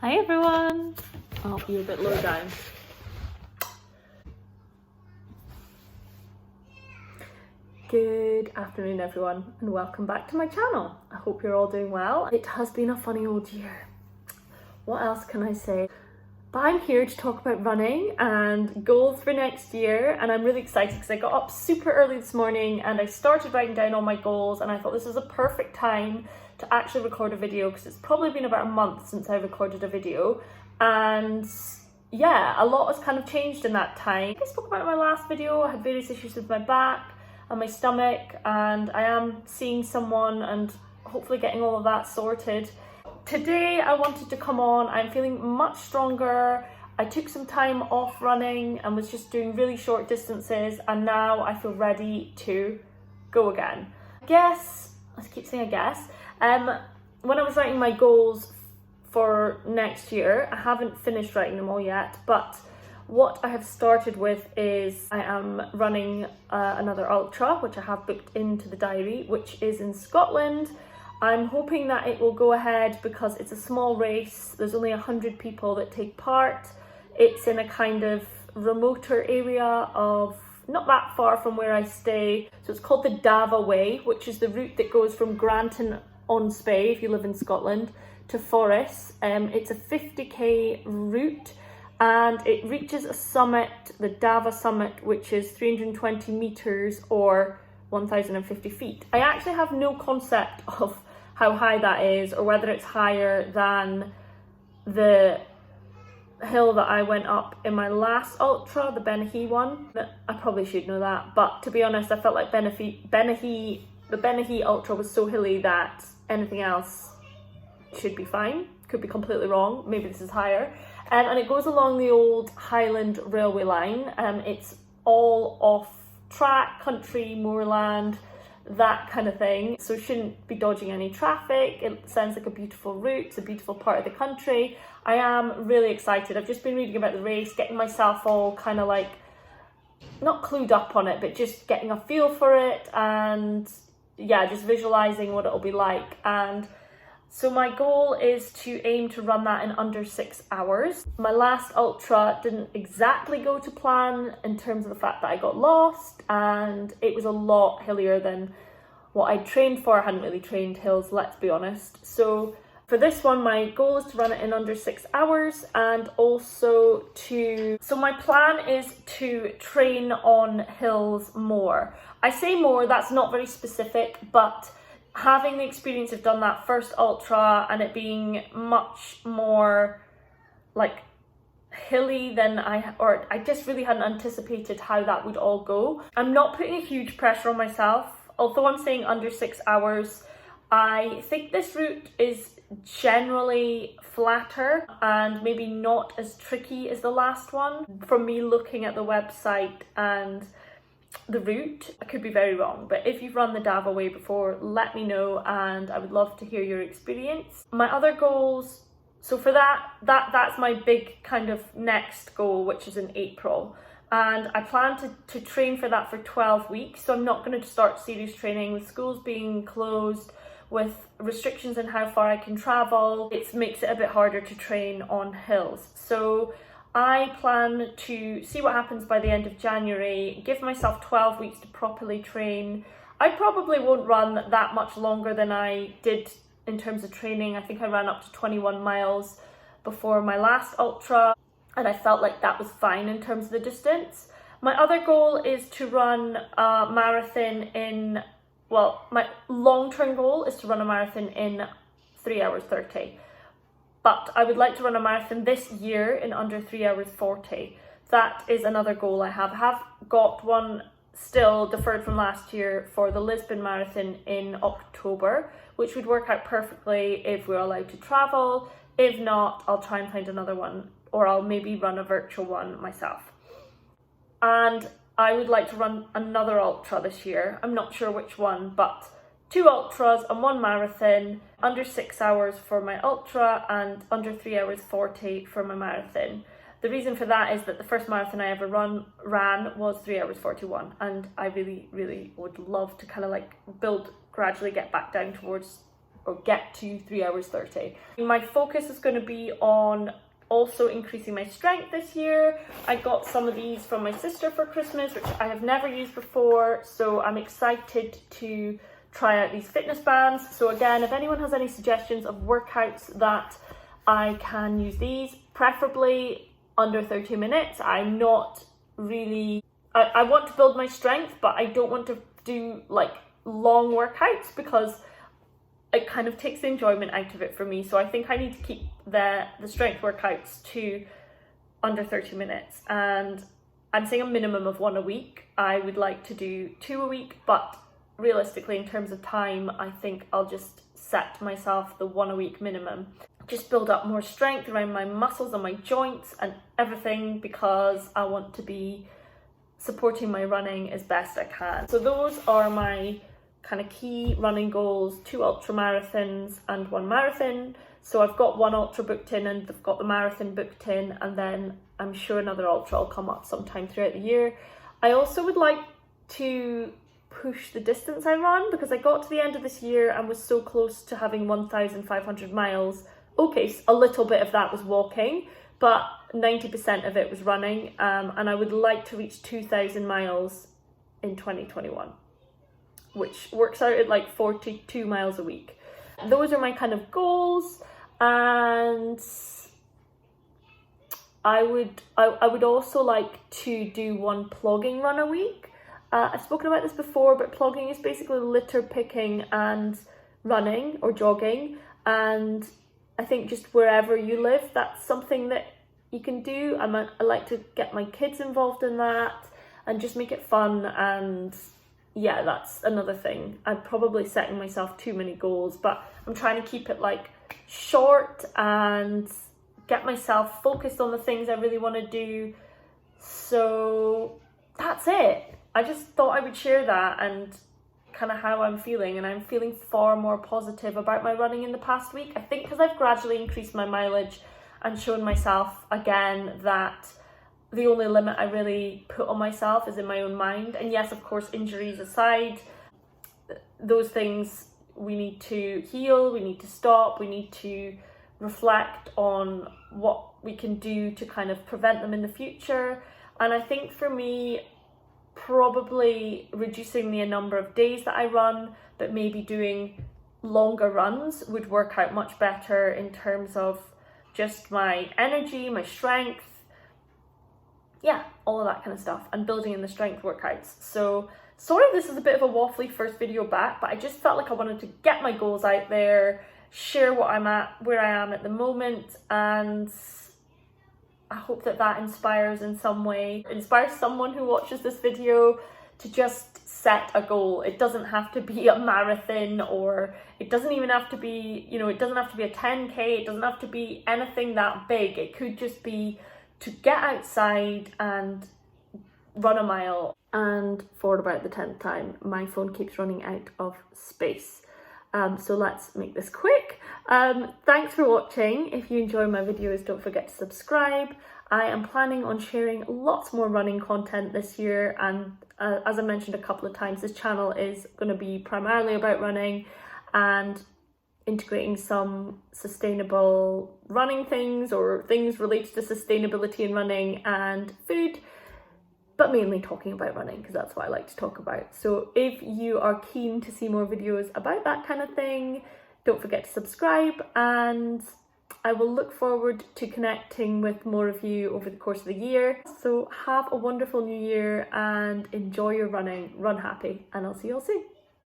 Hi everyone! Oh, you're a bit low down. Good afternoon everyone and welcome back to my channel. I hope you're all doing well. It has been a funny old year. What else can I say? But I'm here to talk about running and goals for next year, and I'm really excited because I got up super early this morning and I started writing down all my goals, and I thought this was a perfect time to actually record a video because it's probably been about a month since I recorded a video. And yeah, a lot has kind of changed in that time. I spoke about in my last video, I had various issues with my back and my stomach, and I am seeing someone and hopefully getting all of that sorted. Today I wanted to come on. I'm feeling much stronger. I took some time off running and was just doing really short distances, and now I feel ready to go again. I guess, I keep saying I guess, when I was writing my goals for next year, I haven't finished writing them all yet, but what I have started with is I am running another ultra, which I have booked into the diary, which is in Scotland. I'm hoping that it will go ahead because it's a small race. There's only 100 people that take part. It's in a kind of remoter area of not that far from where I stay. So it's called the DAVA Way, which is the route that goes from Granton-on-Spey, if you live in Scotland, to Forres. It's a 50k route, and it reaches a summit, the DAVA summit, which is 320 meters or 1,050 feet. I actually have no concept of how high that is, or whether it's higher than the hill that I went up in my last ultra, the Benahee one. I probably should know that, but to be honest, I felt like the Benahee ultra was so hilly that anything else should be fine. Could be completely wrong, maybe this is higher. And it goes along the old Highland railway line. It's all off track, country, moorland, that kind of thing, so shouldn't be dodging any traffic. It sounds like a beautiful route. It's a beautiful part of the country. I am really excited. I've just been reading about the race, getting myself all kind of like not clued up on it, but just getting a feel for it, and yeah, just visualizing what it'll be like. And so my goal is to aim to run that in under 6 hours. My last ultra didn't exactly go to plan in terms of the fact that I got lost, and it was a lot hillier than what I trained for. I hadn't really trained hills, let's be honest. So for this one, my goal is to run it in under 6 hours, and also so my plan is to train on hills more. I say more, that's not very specific, but having the experience of done that first ultra and it being much more like hilly than I just really hadn't anticipated how that would all go. I'm not putting a huge pressure on myself, although I'm saying under 6 hours. I think this route is generally flatter and maybe not as tricky as the last one. From me looking at the website and the route, I could be very wrong, but if you've run the DAVA Way before, let me know, and I would love to hear your experience. My other goals, so for that's my big kind of next goal, which is in April, and I plan to train for that for 12 weeks. So I'm not going to start serious training with schools being closed, with restrictions on how far I can travel. It makes it a bit harder to train on hills. So I plan to see what happens by the end of January, give myself 12 weeks to properly train. I probably won't run that much longer than I did in terms of training. I think I ran up to 21 miles before my last ultra, and I felt like that was fine in terms of the distance. My other goal is to run a marathon my long-term goal is to run a marathon in 3 hours 30. But I would like to run a marathon this year in under 3 hours 40. That is another goal I have. I have got one still deferred from last year for the Lisbon Marathon in October, which would work out perfectly if we're allowed to travel. If not, I'll try and find another one, or I'll maybe run a virtual one myself. And I would like to run another ultra this year. I'm not sure which one, but 2 ultras and 1 marathon, under 6 hours for my ultra and under 3 hours 40 for my marathon. The reason for that is that the first marathon I ever ran was 3 hours 41, and I really would love to kind of like gradually get back down towards or get to 3 hours 30. My focus is going to be on also increasing my strength this year. I got some of these from my sister for Christmas, which I have never used before, so I'm excited to try out these fitness bands. So again, if anyone has any suggestions of workouts that I can use these, preferably under 30 minutes. I'm not really, I want to build my strength, but I don't want to do like long workouts because it kind of takes the enjoyment out of it for me. So I think I need to keep the strength workouts to under 30 minutes. And I'm saying a minimum of 1 a week. I would like to do 2 a week, but realistically in terms of time, I think I'll just set myself the 1 a week minimum. Just build up more strength around my muscles and my joints and everything, because I want to be supporting my running as best I can. So those are my kind of key running goals: 2 ultra marathons and 1 marathon. So I've got 1 ultra booked in and I've got the marathon booked in, and then I'm sure another ultra will come up sometime throughout the year. I also would like to push the distance I run, because I got to the end of this year and was so close to having 1,500 miles. Okay, a little bit of that was walking, but 90% of it was running, and I would like to reach 2,000 miles in 2021, which works out at like 42 miles a week. Those are my kind of goals, and I would also like to do 1 plogging run a week. I've spoken about this before, but plogging is basically litter picking and running or jogging, and I think just wherever you live, that's something that you can do. I like to get my kids involved in that and just make it fun, and yeah, that's another thing. I'm probably setting myself too many goals, but I'm trying to keep it like short and get myself focused on the things I really want to do. So that's it. I just thought I would share that and kind of how I'm feeling, and I'm feeling far more positive about my running in the past week. I think because I've gradually increased my mileage and shown myself again that the only limit I really put on myself is in my own mind. And yes, of course, injuries aside, those things we need to heal, we need to stop, we need to reflect on what we can do to kind of prevent them in the future. And I think for me, probably reducing the number of days that I run, but maybe doing longer runs would work out much better in terms of just my energy, my strength, yeah, all of that kind of stuff, and building in the strength workouts. So sorry this is a bit of a waffly first video back, but I just felt like I wanted to get my goals out there, share what I'm at, where I am at the moment, and I hope that that inspires in some way, inspires someone who watches this video to just set a goal. It doesn't have to be a marathon, or it doesn't even have to be, you know, it doesn't have to be a 10K, it doesn't have to be anything that big. It could just be to get outside and run a mile. And for about the 10th time, my phone keeps running out of space. So let's make this quick. Thanks for watching. If you enjoy my videos, don't forget to subscribe. I am planning on sharing lots more running content this year, and as I mentioned a couple of times, this channel is going to be primarily about running and integrating some sustainable running things, or things related to sustainability in running and food, but mainly talking about running because that's what I like to talk about. So if you are keen to see more videos about that kind of thing, don't forget to subscribe, and I will look forward to connecting with more of you over the course of the year. So have a wonderful new year and enjoy your running. Run happy, and I'll see you all soon.